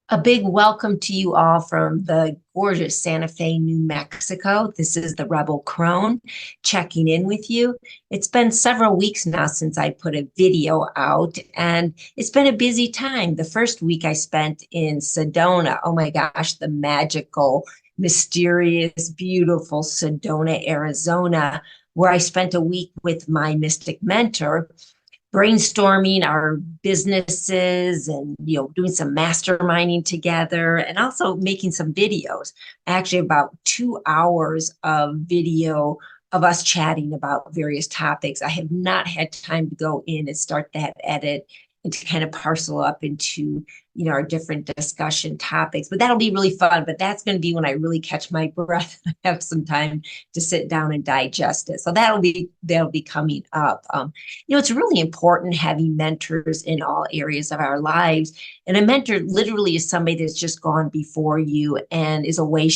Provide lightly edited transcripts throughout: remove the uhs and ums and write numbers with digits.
A big welcome to you all from the gorgeous Santa Fe, New Mexico. This is the Rebel Crone checking in with you. It's been several weeks now since I put a video out, and it's been a busy time. The first week I spent in Sedona. Oh my gosh, the magical, mysterious, beautiful Sedona, Arizona, where I spent a week with my mystic mentor brainstorming our businesses and doing some masterminding together and also making some videos. Actually about 2 hours of video of us chatting about various topics. I have not had time to go in and start that edit and to kind of parcel up into our different discussion topics, but that'll be really fun. But that's going to be when I really catch my breath and have some time to sit down and digest it. So that'll be coming up. It's really important having mentors in all areas of our lives. And a mentor literally is somebody that's just gone before you and is a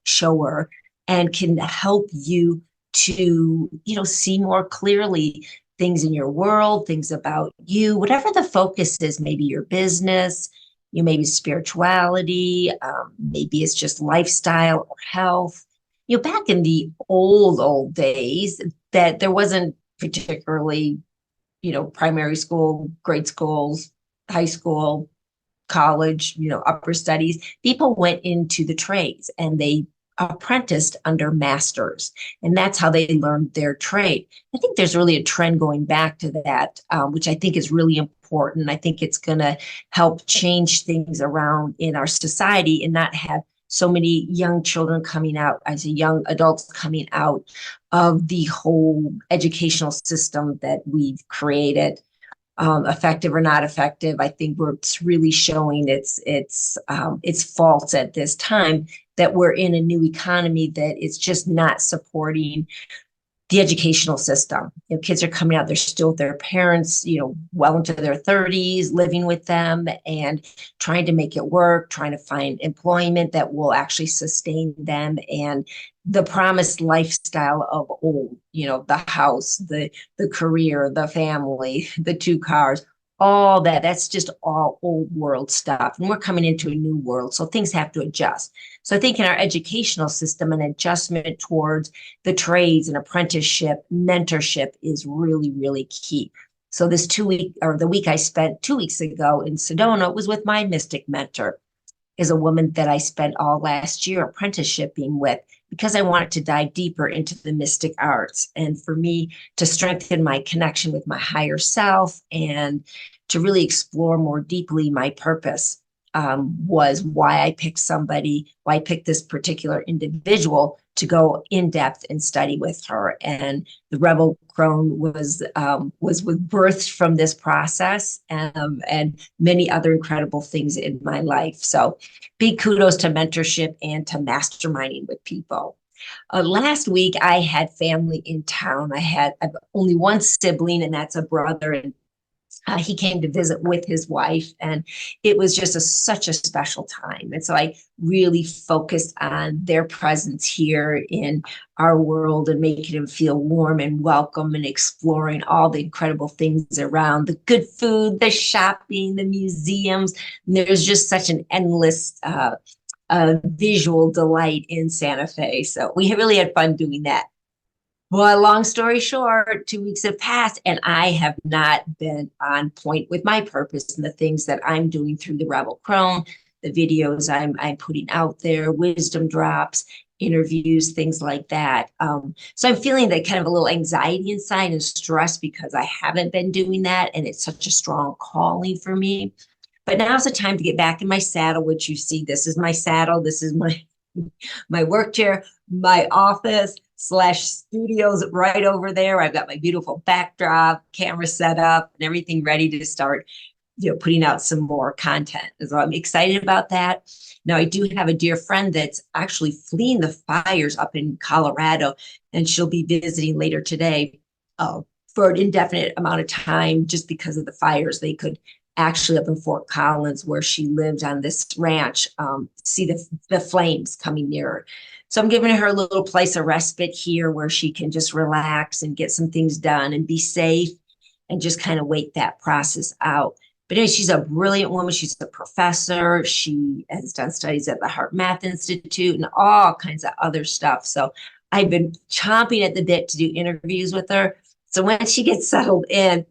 shower and can help you to, see more clearly things in your world, things about you, whatever the focus is, maybe your business, maybe spirituality, maybe it's just lifestyle or health. Back in the old days, that there wasn't particularly primary school, grade schools, high school, college, upper studies, people went into the trades and they apprenticed under masters. And that's how they learned their trade. I think there's really a trend going back to that, which I think is really important. I think it's going to help change things around in our society and not have so many young children coming out, as a young adults coming out of the whole educational system that we've created. Effective or not effective, I think it's really showing its faults at this time, that we're in a new economy that is just not supporting the educational system. Kids are coming out, they're still with their parents, well into their 30s, living with them and trying to make it work, trying to find employment that will actually sustain them and the promised lifestyle of old, the house, the career, the family, the two cars, all that's just all old world stuff. And we're coming into a new world. So things have to adjust. So I think in our educational system, an adjustment towards the trades and apprenticeship, mentorship is really, really key. So this 2 week or the week I spent 2 weeks ago in Sedona was with my mystic mentor, is a woman that I spent all last year apprenticeshiping with because I wanted to dive deeper into the mystic arts and for me to strengthen my connection with my higher self and to really explore more deeply my purpose. Was why I picked this particular individual to go in depth and study with her. And the Rebel Crone was birthed from this process, and many other incredible things in my life. So big kudos to mentorship and to masterminding with people. Last week, I had family in town. I've only one sibling, and that's a brother. And he came to visit with his wife, and it was just such a special time. And so I really focused on their presence here in our world and making them feel warm and welcome and exploring all the incredible things around the good food, the shopping, the museums. And there's just such an endless visual delight in Santa Fe. So we really had fun doing that. Well, long story short, 2 weeks have passed and I have not been on point with my purpose and the things that I'm doing through the Rebel Crone, the videos I'm putting out there, wisdom drops, interviews, things like that. So I'm feeling that kind of a little anxiety inside and stress because I haven't been doing that. And it's such a strong calling for me. But now's the time to get back in my saddle, which you see, this is my saddle. This is my work chair, my office slash studios right over there. I've got my beautiful backdrop, camera set up, and everything ready to start, putting out some more content. So I'm excited about that. Now, I do have a dear friend that's actually fleeing the fires up in Colorado, and she'll be visiting later today for an indefinite amount of time just because of the fires. They could actually up in Fort Collins, where she lives on this ranch, see the flames coming near her. So I'm giving her a little place of respite here where she can just relax and get some things done and be safe and just kind of wait that process out. But anyway, she's a brilliant woman. She's a professor. She has done studies at the Heart Math Institute and all kinds of other stuff. So I've been chomping at the bit to do interviews with her. So when she gets settled in,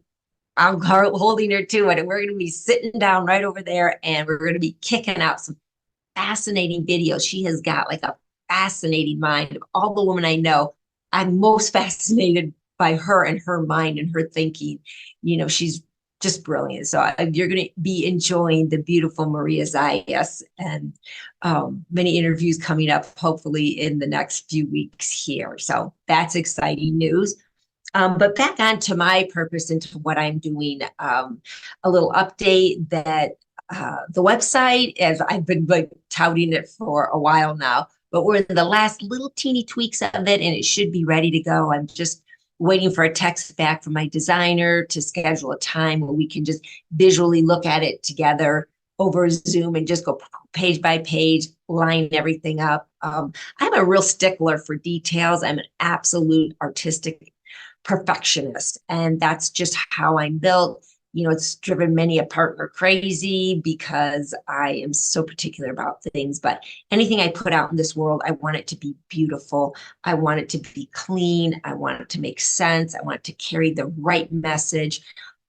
I'm holding her to it. And we're going to be sitting down right over there and we're going to be kicking out some fascinating videos. She has got like a fascinating mind. Of all the women I know, I'm most fascinated by her and her mind and her thinking. She's just brilliant. So you're going to be enjoying the beautiful Maria Zayas and many interviews coming up, hopefully in the next few weeks here. So that's exciting news. But back on to my purpose and to what I'm doing, a little update that the website, as I've been like touting it for a while now, but we're in the last little teeny tweaks of it and it should be ready to go. I'm just waiting for a text back from my designer to schedule a time where we can just visually look at it together over Zoom and just go page by page, line everything up. I'm a real stickler for details. I'm an absolute artistic perfectionist, and that's just how I'm built. It's driven many a partner crazy because I am so particular about things. But anything I put out in this world, I want it to be beautiful. I want it to be clean. I want it to make sense. I want it to carry the right message.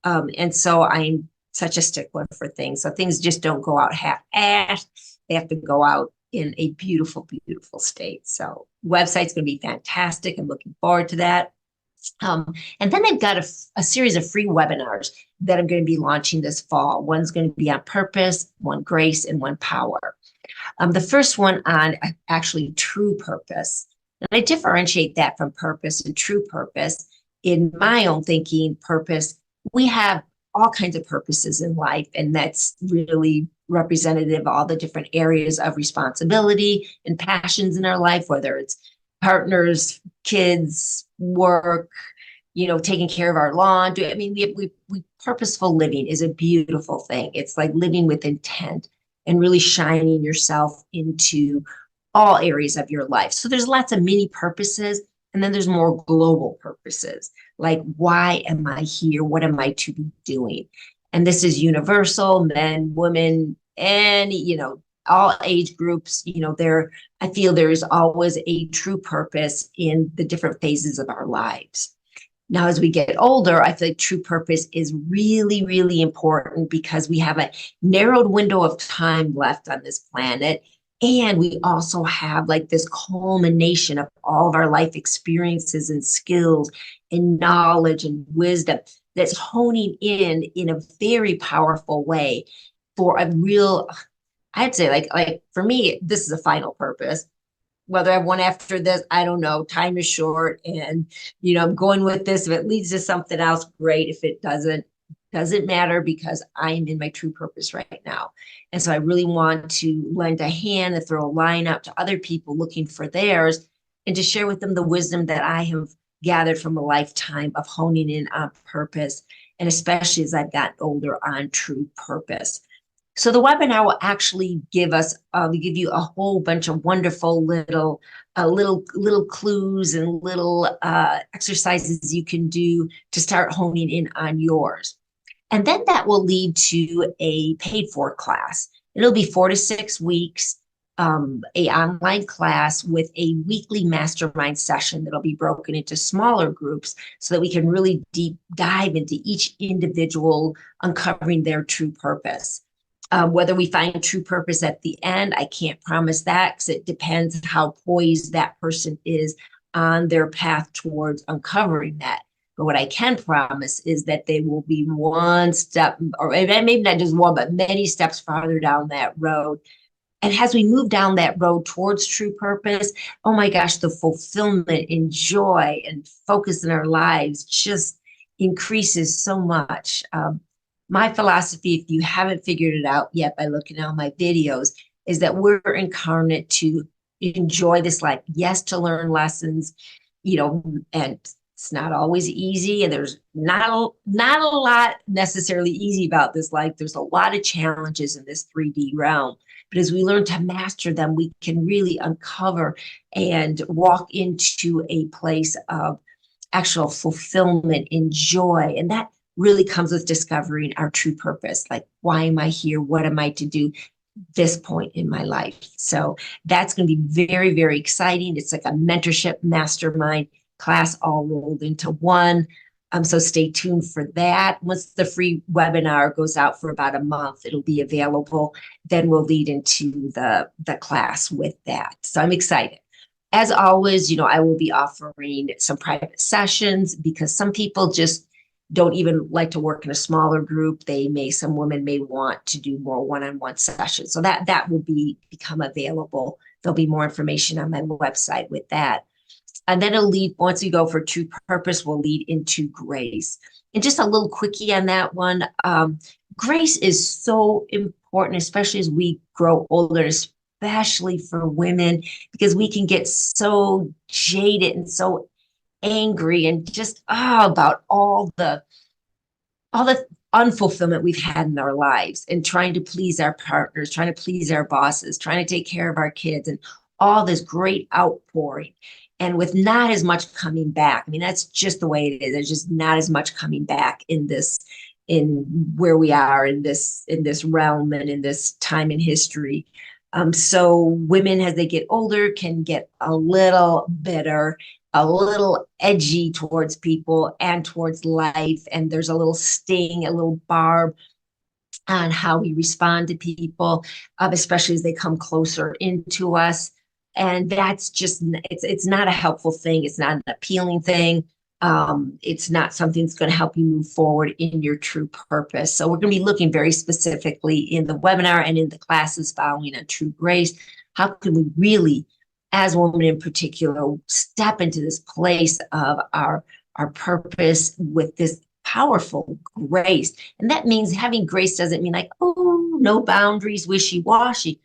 And so I'm such a stickler for things. So things just don't go out half-assed. They have to go out in a beautiful, beautiful state. So website's going to be fantastic. I'm looking forward to that. And then I've got a series of free webinars that I'm going to be launching this fall. One's going to be on purpose, one grace, and one power. The first one on actually true purpose. And I differentiate that from purpose and true purpose. In my own thinking, purpose, we have all kinds of purposes in life, and that's really representative of all the different areas of responsibility and passions in our life, whether it's partners, kids, work, taking care of our lawn. We purposeful living is a beautiful thing. It's like living with intent and really shining yourself into all areas of your life. So there's lots of mini purposes, and then there's more global purposes. Like, why am I here? What am I to be doing? And this is universal, men, women, and, all age groups. I feel there is always a true purpose in the different phases of our lives. Now, as we get older, I feel like true purpose is really, really important because we have a narrowed window of time left on this planet. And we also have like this culmination of all of our life experiences and skills and knowledge and wisdom that's honing in a very powerful way for a real, I'd say like for me, this is a final purpose. Whether I have one after this, I don't know. Time is short, and I'm going with this. If it leads to something else, great. If it doesn't matter because I am in my true purpose right now. And so I really want to lend a hand and throw a line out to other people looking for theirs and to share with them the wisdom that I have gathered from a lifetime of honing in on purpose, and especially as I've gotten older, on true purpose. So the webinar will actually give you a whole bunch of wonderful little clues and little exercises you can do to start honing in on yours. And then that will lead to a paid for class. It'll be 4 to 6 weeks, a online class with a weekly mastermind session that'll be broken into smaller groups so that we can really deep dive into each individual uncovering their true purpose. Whether we find true purpose at the end, I can't promise that because it depends how poised that person is on their path towards uncovering that. But what I can promise is that they will be one step, or maybe not just one, but many steps farther down that road. And as we move down that road towards true purpose, oh my gosh, the fulfillment and joy and focus in our lives just increases so much. My philosophy, if you haven't figured it out yet by looking at all my videos, is that we're incarnate to enjoy this life. Yes, to learn lessons, and it's not always easy. And there's not a lot necessarily easy about this life. There's a lot of challenges in this 3D realm. But as we learn to master them, we can really uncover and walk into a place of actual fulfillment and joy. And really comes with discovering our true purpose. Like, why am I here? What am I to do this point in my life? So that's going to be very, very exciting. It's like a mentorship mastermind class all rolled into one. So stay tuned for that. Once the free webinar goes out for about a month, it'll be available. Then we'll lead into the class with that. So I'm excited. As always, I will be offering some private sessions because some people just don't even like to work in a smaller group. Some women may want to do more one-on-one sessions. So that will become available. There'll be more information on my website with that. And then it'll lead, once you go for true purpose, will lead into grace. And just a little quickie on that one. Grace is so important, especially as we grow older, especially for women, because we can get so jaded and so angry and just about all the unfulfillment we've had in our lives and trying to please our partners, trying to please our bosses, trying to take care of our kids, and all this great outpouring. And with not as much coming back. I mean, that's just the way it is. There's just not as much coming back in where we are in this realm and in this time in history. So women, as they get older, can get a little bitter, a little edgy towards people and towards life. And there's a little sting, a little barb on how we respond to people, especially as they come closer into us. And that's just, it's not a helpful thing. It's not an appealing thing. It's not something that's going to help you move forward in your true purpose. So we're going to be looking very specifically in the webinar and in the classes following on true grace. How can we really, as women in particular, step into this place of our purpose with this powerful grace? And that means having grace doesn't mean like, oh, no boundaries, wishy-washy.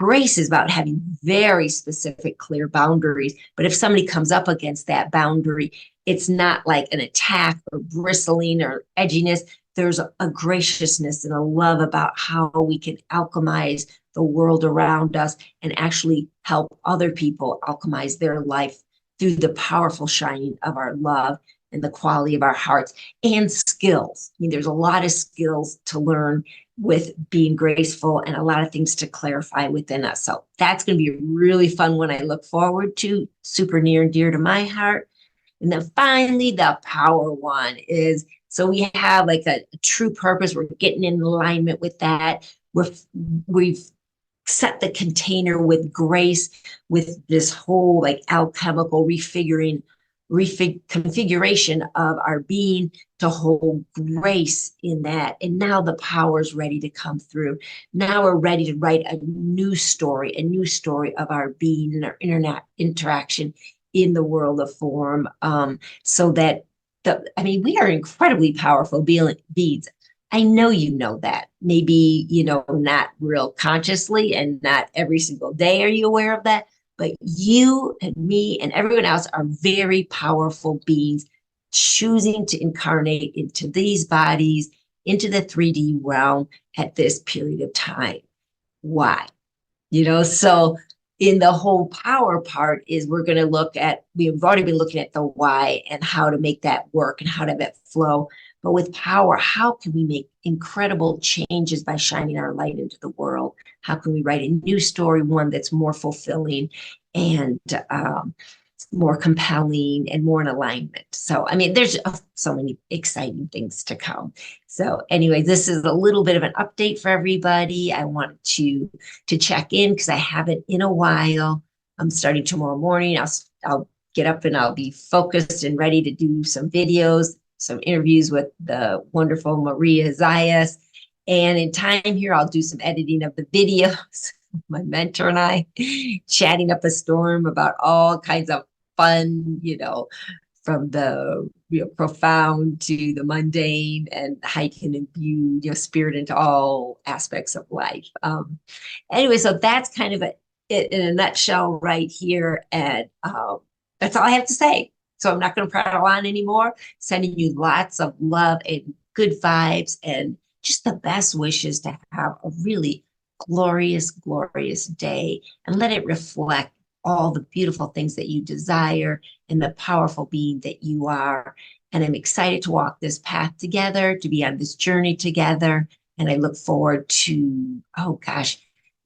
Grace is about having very specific, clear boundaries. But if somebody comes up against that boundary, it's not like an attack or bristling or edginess. There's a graciousness and a love about how we can alchemize the world around us and actually help other people alchemize their life through the powerful shining of our love and the quality of our hearts and skills. I mean, there's a lot of skills to learn with being graceful and a lot of things to clarify within us. So that's going to be a really fun one I look forward to, super near and dear to my heart. And then finally, the power one is, so we have like a true purpose. We're getting in alignment with that. We've set the container with grace, with this whole like alchemical configuration of our being to hold grace in that. And now the power is ready to come through. Now we're ready to write a new story of our being and our internet interaction in the world of form. So that we are incredibly powerful beings. I know you know that. Maybe, not real consciously and not every single day are you aware of that. But you and me and everyone else are very powerful beings choosing to incarnate into these bodies, into the 3D realm at this period of time. Why? So in the whole power part is we've already been looking at the why and how to make that work and how to have it flow. But with power, how can we make incredible changes by shining our light into the world? How can we write a new story, one that's more fulfilling and more compelling and more in alignment? So, there's so many exciting things to come. So anyway, this is a little bit of an update for everybody. I wanted to check in because I haven't in a while. I'm starting tomorrow morning. I'll get up and I'll be focused and ready to do some videos, some interviews with the wonderful Maria Zayas. And in time here, I'll do some editing of the videos. My mentor and I chatting up a storm about all kinds of fun, from the profound to the mundane, and how you can imbue spirit into all aspects of life. Anyway, so that's kind of it in a nutshell right here. And that's all I have to say. So I'm not going to prattle on anymore. Sending you lots of love and good vibes and just the best wishes to have a really glorious, glorious day, and let it reflect all the beautiful things that you desire and the powerful being that you are. And I'm excited to walk this path together, to be on this journey together. And I look forward to, oh gosh,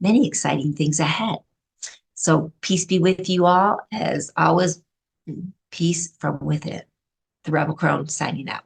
many exciting things ahead. So peace be with you all. As always, peace from within. The Rebel Crone signing out.